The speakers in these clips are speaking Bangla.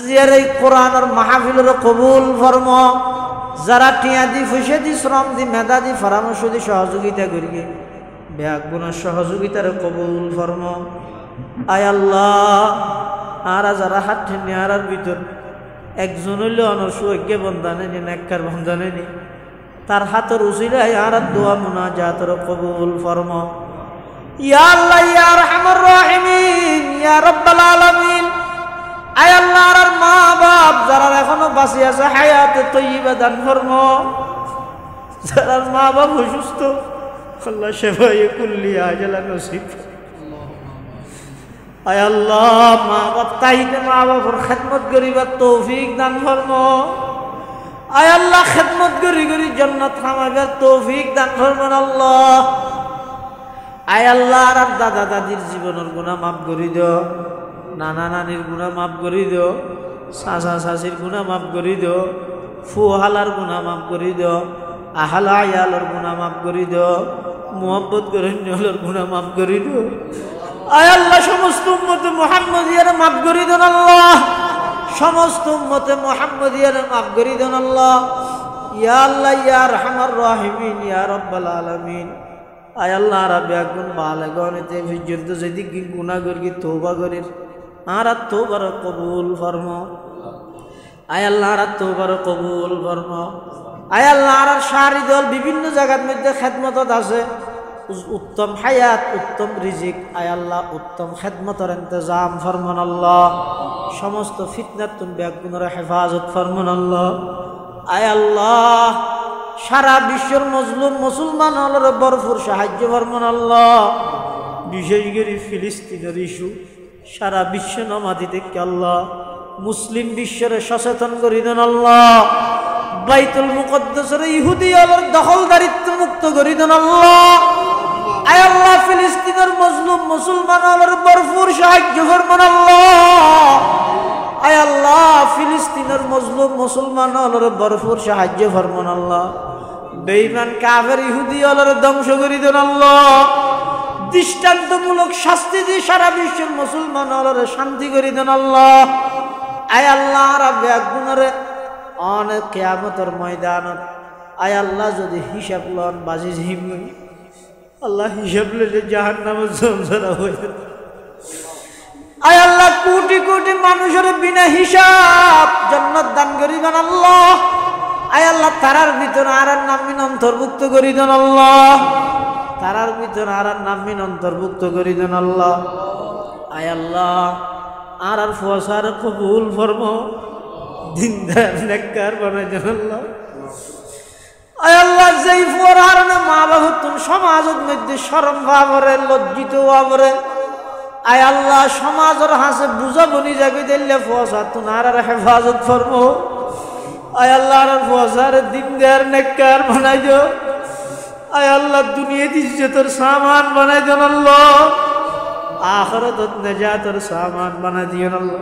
জিয়ারে কোরআনের মাহফিলের কবুল ফরমা যারা টিয়া দি ফুসে দি শ্রম দি মেধা দি পরামর্শ দি সহযোগিতা করিয়ে ব্যাগ গুণের সহযোগিতার কবুল ফরমা আয় আল্লাহ আর যারা হাত ঠেনে আর ভিতর একজন হইলে অনসুজ্ঞ বন্ধানে নি নেককার বন্ধানে নি তার হাতের উসিলায় আর দোয়া মুনাজাতের কবুল ফরমা ইয়া আল্লাহ ইয়া আরহামার রাহিমিন ইয়া রাব্বাল আলামিন আয় আল্লাহ আর মা বাপ যারা এখনো বাঁচি আছে হায়াতে তৈয়বা দান ফরমা যারা মা বাপ অসুস্থ আল্লাহ শেফায়ে কুল্লিয়া আজলা নসিব আয় আল্লাহ মা বাপ তাইতে মা বাপের খেদমত করিবার তৌফিক দান ফরমা আয় আল্লাহ খেদমত করি করি জান্নাত কামাইবার তৌফিক দান ফরমান আল্লাহ আয় আল্লাহ আর দাদা দাদির জীবনের গুনাহ মাফ করে দিও নানা নানির গুনাহ মাফ করে দিও চাচা চাচির গুনাহ মাফ করে দিও ফুহালার গুনাহ মাফ করে দিও আহালা আয়ালের গুনাহ মাফ করে দিও মুহাব্বত করে নিয়লের গুনাহ মাফ করে দিও আয় আল্লাহ সমস্ত উম্মতে মুহাম্মদিয়ার মাফ করে দেন আল্লাহ সমস্ত উম্মতে মুহাম্মদিয়ার মাফ করে দেন আল্লাহ ইয়া আল্লাহ ইয়া আরহামার রাহিমিন ইয়া রাব্বাল আলামিন আয় আল্লাহ রাব্বি আগুন বালাগনেতে পর্যন্ত যদি গুনাহ করি তওবা করি আর তওবার কবুল ফরমা আয় আল্লাহ আর তওবার কবুল ফরমা আয় আল্লাহ আর সারি দল বিভিন্ন জায়গার মধ্যে খেদমতত আছে উত্তম হায়াত উত্তম রিজিক আয় আল্লাহ উত্তম খেদমতের ইন্তজাম ফরমান আল্লাহ সমস্ত ফিতনাত তুম বেগুনের হেফাজত ফরমান আল্লাহ আয় আল্লাহ সারা বিশ্বের মজলুম মুসলমান হলের ভরপুর সাহায্য ফরমান আল্লাহ বিশেষ করে ফিলিস্তিনের ইস্যু সারা বিশ্ব নামাদি থেকে আল্লাহ মুসলিম বিশ্বের সচেতন করে দেন আল্লাহ বাইতুল মুকদ্দাসের ইহুদি হলের দখলদারিত্ব মুক্ত করে দেন আল্লাহ আয় আল্লাহ ফিলিস্তিনের মজলুম মুসলমান হলের ভরপুর সাহায্য ফরমান আল্লাহ আয় আল্লাহ ফিলিস্তিনের মজলুম মুসলমান হলের ভরপুর সাহায্য ফরমান আল্লাহ বেঈমান কাফের ইহুদি হলের ধ্বংস করে দেন আল্লাহ দৃষ্টান্তমূলক শাস্তি দিয়ে সারা বিশ্বের মুসলমান হলের শান্তি করে দেন আল্লাহ আয় আল্লাহ রাব্বি আগুনের অনেক কিয়ামতের ময়দানত আয় আল্লাহ যদি হিসাব লন বাজি হিম আল্লাহ হিসাব লইলে জাহান্নামের জমজরা হয়ে আয় আল্লাহ কোটি কোটি মানুষের বিনা হিসাব জান্নাত দান করিবেন আল্লাহ আয় আল্লাহ তারার ভিতর আর নামিন অন্তর্ভুক্ত করি দেন আল্লাহ তারার ভিতর আর নামিন অন্তর্ভুক্ত করি দেন আল্লাহ আয় আল্লাহ আর ফসার কবুল ফরমা দিনদার নেককার বানাই দেন আল্লাহ আয় আল্লাহ যেই ফরহারনে মা বাবা তুমি সমাজের মধ্যে শরম ভাবরে লজ্জিত ভাবরে আয় আল্লাহ সমাজের হাসে বুঝা বনি যাবি দিলে ফসা তোমার আর হেফাজত ফরমো আয় আল্লাহ আর ফসার দিনদার নেককার বানাই দিও আয় আল্লাহ দুনিয়াতে ইজ্জতের সামান বানাই দেন আল্লাহ আখিরাতের নাজাতের সামান বানাই দিও আল্লাহ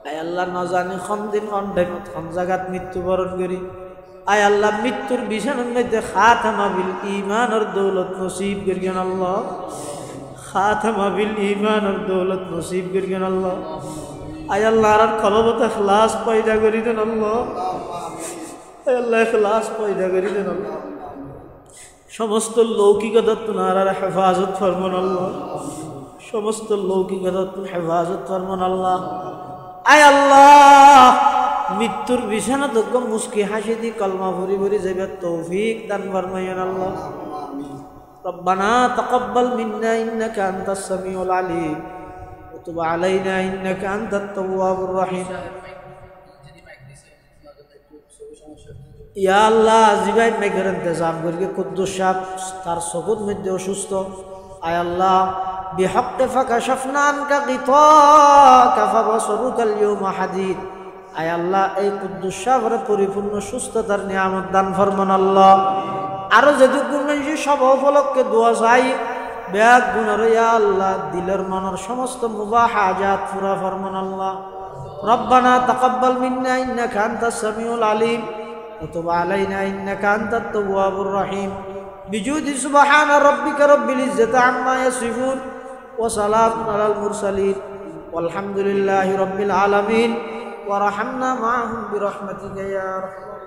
আয় আল্লাহ না জানি কোন দিন কোন টাইমত কোন জায়গাত মৃত্যুবরণ করি আয় আল্লাহ মৃত্যুর বিছানার মধ্যে খাতামা বিল ঈমানের দৌলত নসিব করিয়েন আল্লাহ খাতামা বিল ঈমানের দৌলত নসিব করিয়েন আল্লাহ আয় আল্লাহ আর কলবত ইখলাস পয়দা করি দেন আল্লাহ আয় আল্লাহ ইখলাস পয়দা করি দেন আল্লাহ সমস্ত লৌকিকতা তোমার হেফাজত ফরমান আল্লাহ সমস্ত লৌকিকতা হেফাজত ফরমান আল্লাহ আয় আল্লাহ মৃত্যুর বিছানা তোক মুস্কি হাসি দি কলমা ভরি ভরি যাবে তৌফিক দান ফরমাইন আল্লাহ রব্বানা তাকাব্বাল মিন্না ইন্নাকা আনতাস সামিউল আলিম ওয়া তুব আলাইনা ইন্নাকা আনতাত তাওয়াবুর রহিম ইয়া আল্লাহ জিবাই মেঘের ইন্তজাম করিয়ে কুদ্দুস সাহেব তার চকুর মধ্যে অসুস্থ আয় আল্লাহ বিহক্কে ফাকাশাফনা আনকা গিতাকা ফাবসরুকাল ইয়াওমা হাদিদ আয় আল্লাহ এই কুদ্দুস সাহেবের পরিপূর্ণ সুস্থতার নিয়ামত দান ফরমান আল্লাহ আরো যেটুকু মানুষ সব উপলক্ষে দোয়া চাই ব্যাগ গুণর ইয়া আল্লাহ দিলের মনের সমস্ত মুবাহ হাজাত পুরা ফরমান আল্লাহ রব্বানা তাকাব্বাল মিন্না ইন্নাকা আনতাস সামিউল আলিম ওয়া তুব আলাইনা ইন্নাকা আনতাত তাওয়াবুর রহিম বিজুদি সুবহান রাব্বিকা রাব্বিল ইজ্জাতি আম্মা ইয়াসিফুন ওয়া সালামুন আলাল মুরসালিন والحمد لله رب العالمين ورحمنا معهم برحمتك يا رحمن